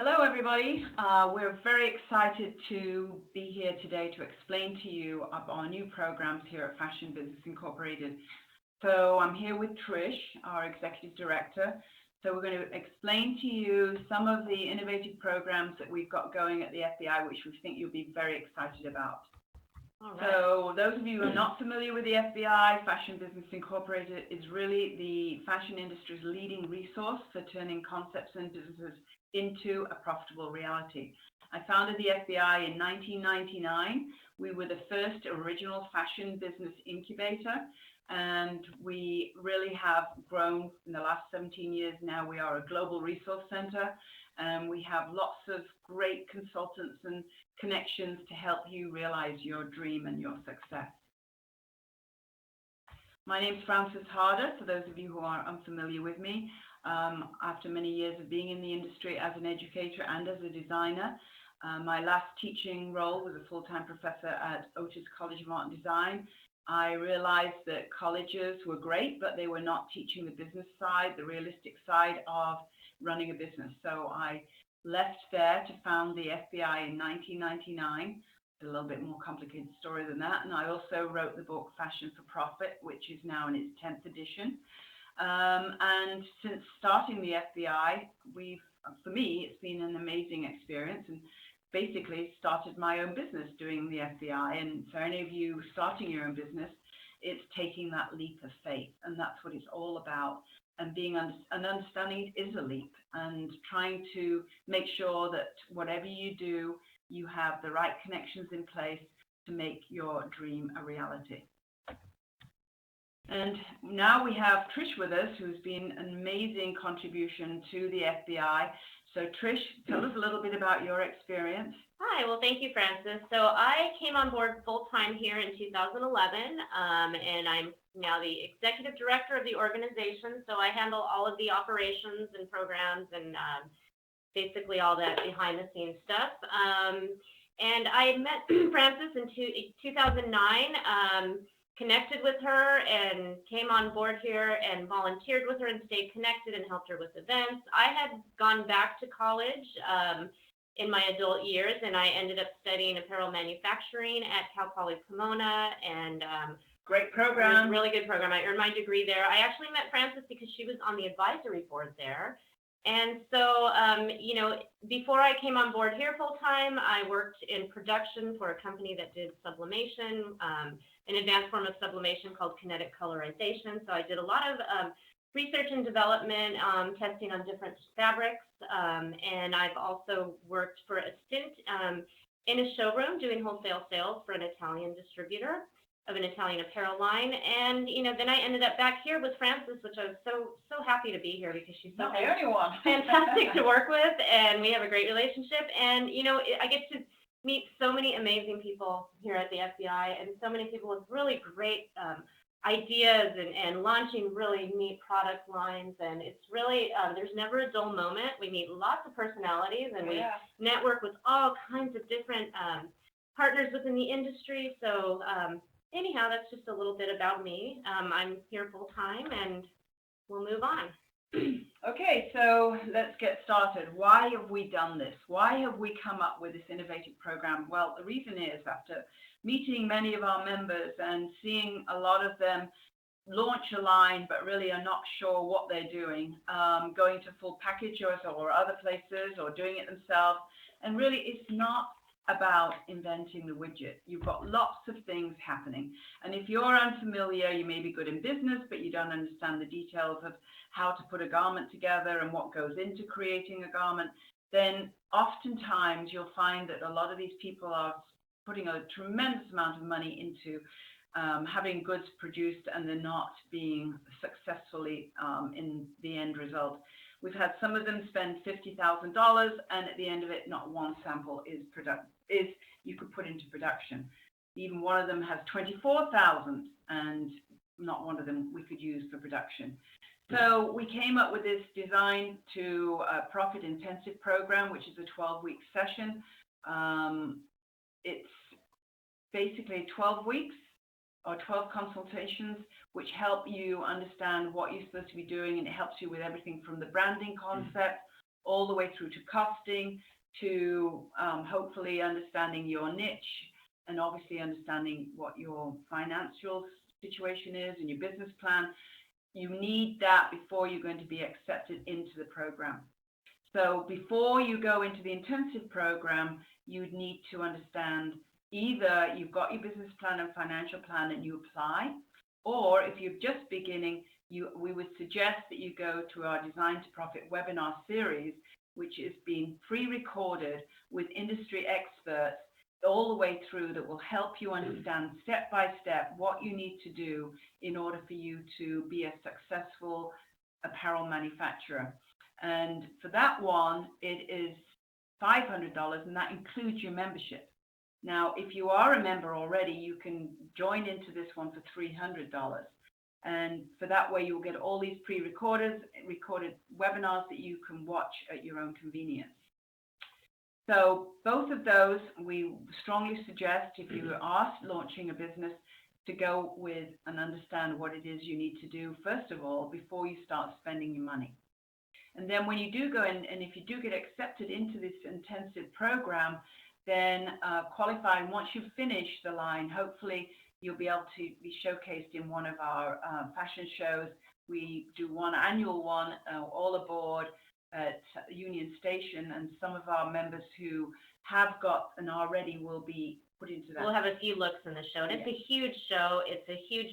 Hello, everybody. We're very excited to be here today to explain to you about our new programs here at Fashion Business Incorporated. So I'm here with Trish, our Executive Director. So we're going to explain to you some of the innovative programs that we've got going at the FBI, which we think you'll be very excited about. All right. So those of you who are not familiar with the FBI, Fashion Business Incorporated is really the fashion industry's leading resource for turning concepts and businesses into a profitable reality. I founded the FBI in 1999. We were the first original fashion business incubator, and we really have grown in the last 17 years. Now we are a global resource center, and we have lots of great consultants and connections to help you realize your dream and your success. My name's Frances Harder, for those of you who are unfamiliar with me. After many years of being in the industry as an educator and as a designer, my last teaching role was a full-time professor at Otis College of Art and Design. I realized that colleges were great, but they were not teaching the business side, the realistic side of running a business. So I left there to found the FBI in 1999. It's a little bit more complicated story than that. And I also wrote the book Fashion for Profit, which is now in its 10th edition. And since starting the FBI, for me, it's been an amazing experience, and basically started my own business doing the FBI. And for any of you starting your own business, it's taking that leap of faith, and that's what it's all about. And understanding it is a leap, and trying to make sure that whatever you do, you have the right connections in place to make your dream a reality. And now we have Trish with us, who's been an amazing contribution to the FBI. So Trish, tell us a little bit about your experience. Hi, well, thank you, Frances. So I came on board full-time here in 2011, and I'm now the executive director of the organization. So I handle all of the operations and programs and basically all that behind-the-scenes stuff. And I met Frances in 2009. Connected with her and came on board here and volunteered with her and stayed connected and helped her with events. I had gone back to college in my adult years, and I ended up studying apparel manufacturing at Cal Poly Pomona, and great program. Really good program. I earned my degree there. I actually met Frances because she was on the advisory board there. And so, before I came on board here full time, I worked in production for a company that did sublimation, an advanced form of sublimation called kinetic colorization. So I did a lot of research and development, testing on different fabrics. And I've also worked for a stint in a showroom doing wholesale sales for an Italian distributor of an Italian apparel line. And, then I ended up back here with Frances, which I was so happy to be here because she's so fantastic to work with, and we have a great relationship. And, I get to meet so many amazing people here at the FBI, and so many people with really great ideas and launching really neat product lines. And it's really, there's never a dull moment. We meet lots of personalities, and we network with all kinds of different partners within the industry. So, anyhow, that's just a little bit about me. I'm here full time, and we'll move on. Okay, so let's get started. Why have we done this? Why have we come up with this innovative program? Well, the reason is after meeting many of our members and seeing a lot of them launch a line but really are not sure what they're doing, going to full packagers or other places or doing it themselves. And really, it's not about inventing the widget. You've got lots of things happening. And if you're unfamiliar, you may be good in business, but you don't understand the details of how to put a garment together and what goes into creating a garment, then oftentimes you'll find that a lot of these people are putting a tremendous amount of money into having goods produced, and they're not being successfully in the end result. We've had some of them spend $50,000, and at the end of it, not one sample is you could put into production. Even one of them has 24,000, and not one of them we could use for production. So we came up with this design to a profit intensive program, which is a 12-week session. It's basically 12 weeks or 12 consultations, which help you understand what you're supposed to be doing, and it helps you with everything from the branding concept all the way through to costing, to hopefully understanding your niche, and obviously understanding what your financial situation is and your business plan. You need that before you're going to be accepted into the program. So before you go into the intensive program, you would need to understand either you've got your business plan and financial plan and you apply, or if you're just beginning, we would suggest that you go to our Design to Profit webinar series, which is being pre-recorded with industry experts all the way through, that will help you understand step by step what you need to do in order for you to be a successful apparel manufacturer. And for that one, it is $500, and that includes your membership. Now, if you are a member already, you can join into this one for $300. And for that way, you'll get all these recorded webinars that you can watch at your own convenience. So both of those, we strongly suggest, if you are launching a business, to go with and understand what it is you need to do, first of all, before you start spending your money. And then when you do go in, and if you do get accepted into this intensive program, then qualify. And once you've finished the line, hopefully you'll be able to be showcased in one of our fashion shows. We do one annual one, all aboard at Union Station, and some of our members who have got and already will be put into that. We'll have a few looks in the show, and it's a huge show.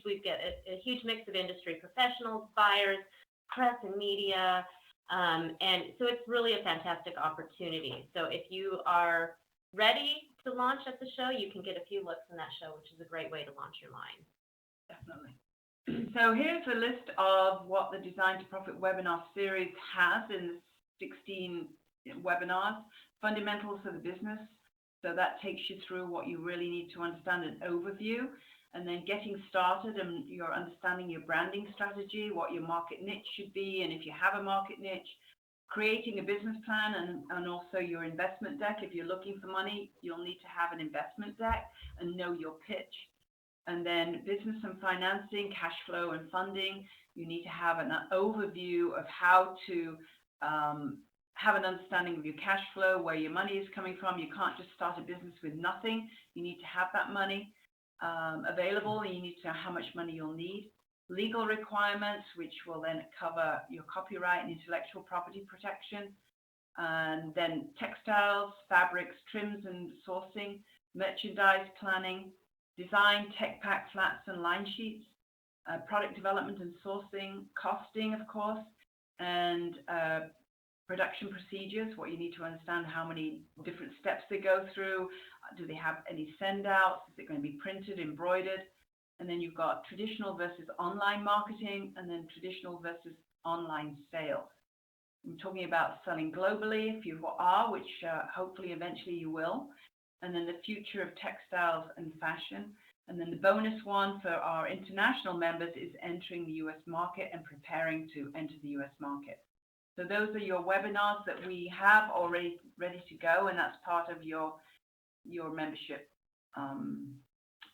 We get a huge mix of industry professionals, buyers, press and media, and so it's really a fantastic opportunity. So if you are ready to launch at the show, you can get a few looks in that show, which is a great way to launch your line. Definitely. So here's a list of what the Design to Profit webinar series has in the 16 webinars. Fundamentals of the business. So that takes you through what you really need to understand, an overview, and then getting started and your understanding your branding strategy, what your market niche should be, and if you have a market niche, creating a business plan, and also your investment deck. If you're looking for money, you'll need to have an investment deck and know your pitch. And then business and financing, cash flow and funding. You need to have an overview of how to have an understanding of your cash flow, where your money is coming from. You can't just start a business with nothing. You need to have that money available, and you need to know how much money you'll need. Legal requirements, which will then cover your copyright and intellectual property protection. And then textiles, fabrics, trims and sourcing, merchandise planning, design, tech pack, flats and line sheets, product development and sourcing, costing, of course, and production procedures, what you need to understand, how many different steps they go through. Do they have any send outs? Is it going to be printed, embroidered? And then you've got traditional versus online marketing, and then traditional versus online sales. I'm talking about selling globally, if you are, which hopefully eventually you will. And then the future of textiles and fashion. And then the bonus one for our international members is entering the US market and preparing to enter the US market. So those are your webinars that we have already ready to go, and that's part of your membership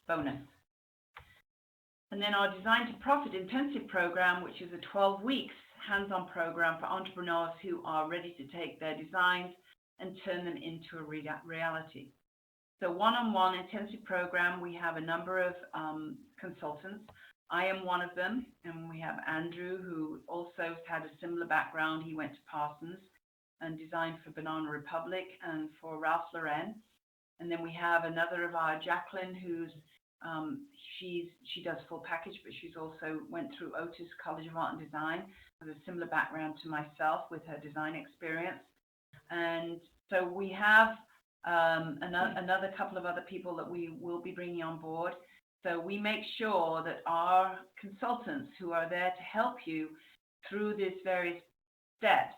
bonus. And then our Design to Profit intensive program, which is a 12 weeks hands-on program for entrepreneurs who are ready to take their designs and turn them into a reality. So one-on-one intensive program, we have a number of consultants. I am one of them, and we have Andrew, who also had a similar background. He went to Parsons and designed for Banana Republic and for Ralph Lauren. And then we have another of our, Jacqueline, who's she does full package, but she's also went through Otis College of Art and Design with a similar background to myself with her design experience. And so we have another couple of other people that we will be bringing on board. So we make sure that our consultants who are there to help you through these various steps,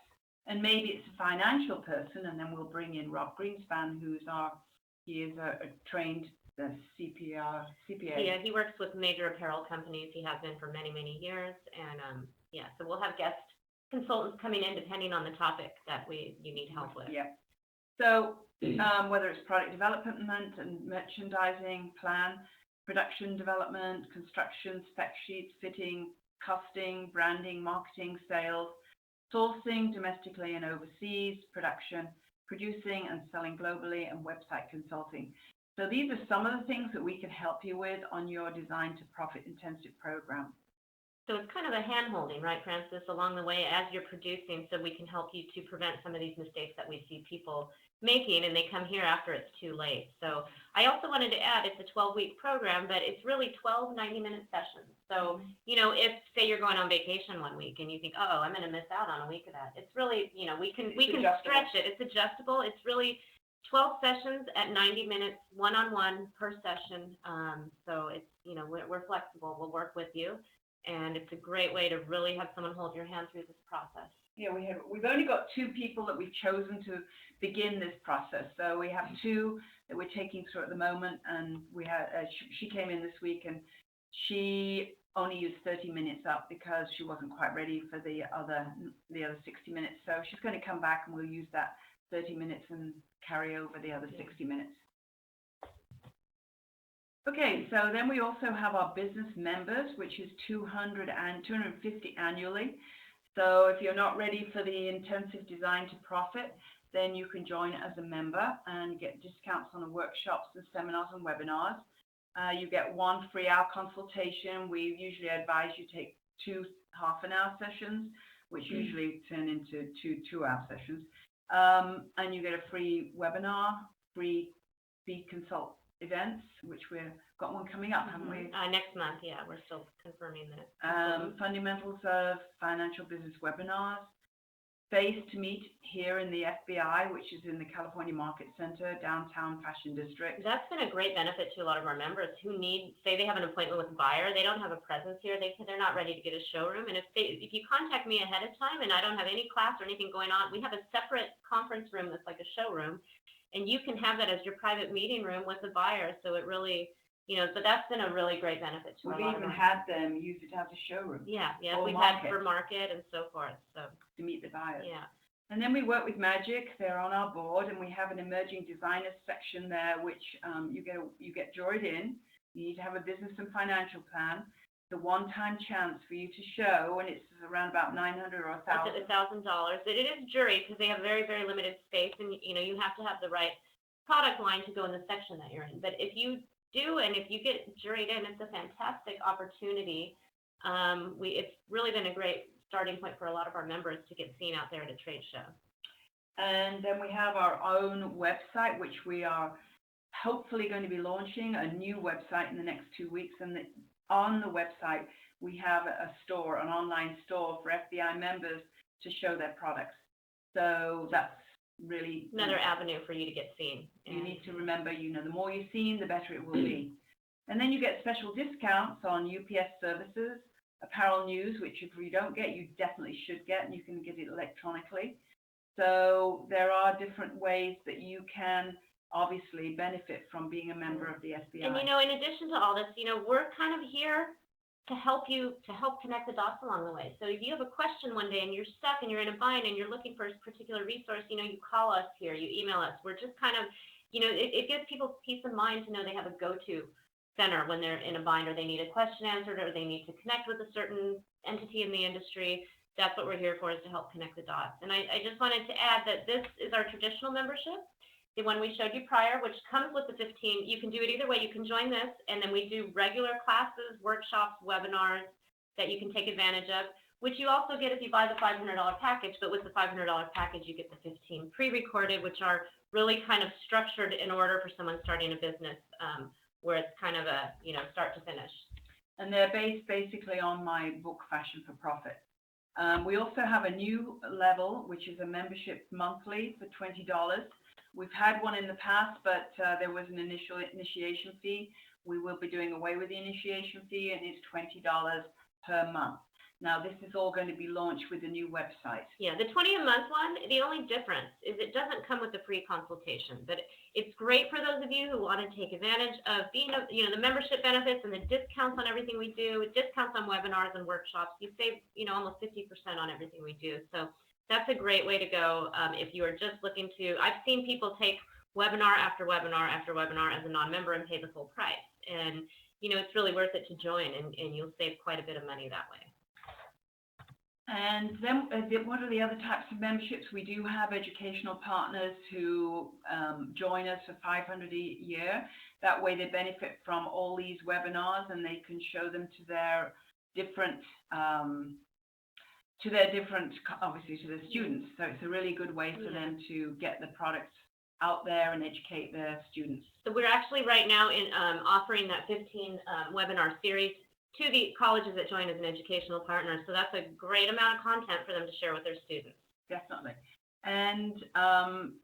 and maybe it's a financial person, and then we'll bring in Rob Greenspan, he is a trained CPA. Yeah, he works with major apparel companies. He has been for many, many years. And so we'll have guest consultants coming in depending on the topic that you need help with. Yeah. So whether it's product development and merchandising plan, production development, construction, spec sheets, fitting, costing, branding, marketing, sales, sourcing domestically and overseas, production, producing and selling globally, and website consulting. So these are some of the things that we can help you with on your Design to Profit intensive program. So it's kind of a hand-holding, right, Francis, along the way as you're producing, so we can help you to prevent some of these mistakes that we see people making, and they come here after it's too late. So I also wanted to add, it's a 12-week program, but it's really 12 90-minute sessions. So, if, say, you're going on vacation one week and you think, oh, I'm going to miss out on a week of that, it's really, we can stretch it. It's adjustable. It's really 12 sessions at 90 minutes, one-on-one per session. So it's, we're flexible. We'll work with you. And it's a great way to really have someone hold your hand through this process. Yeah, we've only got 2 people that we've chosen to begin this process. So we have 2 that we're taking through at the moment, and we had she came in this week, and she only used 30 minutes up because she wasn't quite ready for the other 60 minutes. So she's going to come back, and we'll use that 30 minutes and carry over the other 60 minutes. Okay, so then we also have our business members, which is 250 annually. So if you're not ready for the intensive Design to Profit, then you can join as a member and get discounts on the workshops and seminars and webinars. You get 1 free hour consultation. We usually advise you take 2 half-an-hour sessions, which usually turn into 2 2-hour sessions. And you get a free webinar, free speed consult events, which we've got one coming up, haven't we? Next month, yeah, we're still confirming that. Fundamentals of financial business webinars, space to meet here in the FBI, which is in the California Market Center, downtown Fashion District. That's been a great benefit to a lot of our members who say they have an appointment with a buyer, they don't have a presence here, they're not ready to get a showroom, and if you contact me ahead of time and I don't have any class or anything going on, we have a separate conference room that's like a showroom. And you can have that as your private meeting room with the buyer. So it really, but that's been a really great benefit to a lot of We've even had them use it as a showroom. Yeah, we've had for market and so forth. So to meet the buyers. Yeah. And then we work with Magic. They're on our board, and we have an emerging designers section there, which you get joined in. You need to have a business and financial plan. It's a one-time chance for you to show, and it's around about $900 or $1,000. $1,000. It is juried because they have very, very limited space, and you have to have the right product line to go in the section that you're in. But if you do, and if you get juried in, it's a fantastic opportunity. It's really been a great starting point for a lot of our members to get seen out there at a trade show. And then we have our own website, which we are hopefully going to be launching a new website in the next 2 weeks. And on the website, we have an online store for FBI members to show their products. So that's really another avenue for you to get seen. You need to remember, the more you're seen, the better it will be. And then you get special discounts on UPS services, apparel news, which if you don't get, you definitely should get, and you can get it electronically. So there are different ways that you can obviously benefit from being a member of the FBI. And in addition to all this, we're kind of here to help connect the dots along the way. So if you have a question one day and you're stuck and you're in a bind and you're looking for a particular resource, you call us here, you email us. We're just kind of, it gives people peace of mind to know they have a go-to center when they're in a bind, or they need a question answered, or they need to connect with a certain entity in the industry. That's what we're here for, is to help connect the dots. And I just wanted to add that this is our traditional membership, the one we showed you prior, which comes with the 15. You can do it either way. You can join this, and then we do regular classes, workshops, webinars that you can take advantage of, which you also get if you buy the $500 package. But with the $500 package, you get the 15 pre-recorded, which are really kind of structured in order for someone starting a business, where it's kind of a, start to finish. And they're based basically on my book, Fashion for Profit. We also have a new level, which is a membership monthly for $20. We've had one in the past, but there was an initiation fee. We will be doing away with the initiation fee, and it's $20 per month. Now, this is all going to be launched with the new website. Yeah, the 20 a month one, the only difference is it doesn't come with the free consultation, but it's great for those of you who want to take advantage of being, the membership benefits and the discounts on everything we do, discounts on webinars and workshops. You save, almost 50% on everything we do. So that's a great way to go if you are just looking to. I've seen people take webinar after webinar after webinar as a non-member and pay the full price. And, it's really worth it to join, and you'll save quite a bit of money that way. And then what are the other types of memberships? We do have educational partners who join us for $500 a year. That way they benefit from all these webinars and they can show them to their different, obviously to their students. So it's a really good way for them to get the products out there and educate their students. So we're actually right now in offering that 15 webinar series to the colleges that join as an educational partner. So that's a great amount of content for them to share with their students. Definitely. And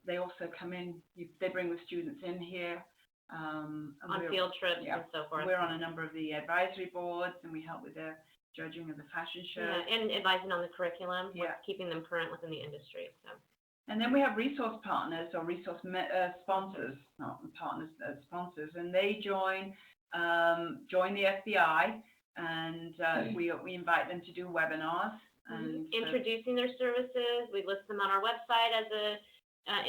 they also come in, they bring the students in here. On field trips and so forth. We're on a number of the advisory boards and we help with the judging of the fashion shows. Yeah, and advising on the curriculum, keeping them current within the industry. So. And then we have resource partners or resource sponsors, not partners, sponsors, and they join the FBI. And we invite them to do webinars. And introducing their services. We list them on our website as a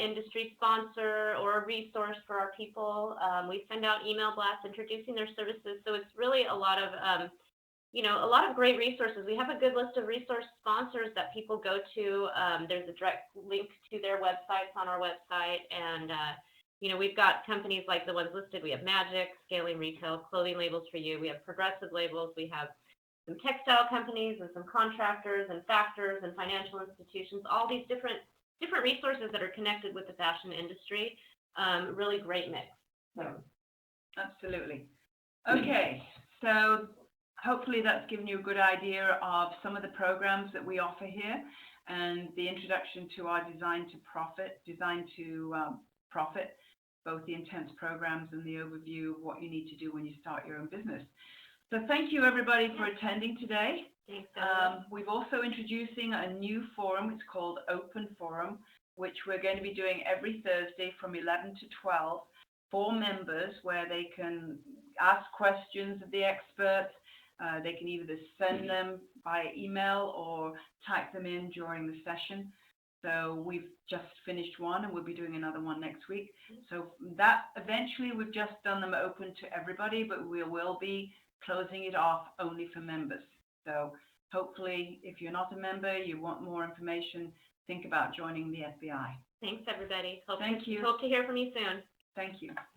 industry sponsor or a resource for our people. We send out email blasts introducing their services. So it's really a lot of, a lot of great resources. We have a good list of resource sponsors that people go to. There's a direct link to their websites on our website. And we've got companies like the ones listed. We have Magic, Scaling Retail, Clothing Labels for You. We have Progressive Labels. We have some textile companies and some contractors and factors and financial institutions, all these different resources that are connected with the fashion industry. Really great mix. So. Absolutely. Okay, so hopefully that's given you a good idea of some of the programs that we offer here and the introduction to our Design to Profit, both the intense programs and the overview of what you need to do when you start your own business. So thank you everybody for attending today. Thanks. We've also introducing a new forum. It's called Open Forum, which we're going to be doing every Thursday from 11 to 12 for members, where they can ask questions of the experts. They can either send them by email or type them in during the session. So we've just finished one and we'll be doing another one next week. So that eventually we've just done them open to everybody, but we will be closing it off only for members. So hopefully if you're not a member, you want more information, think about joining the FBI. Thank everybody. Thank you. Hope to hear from you soon. Thank you.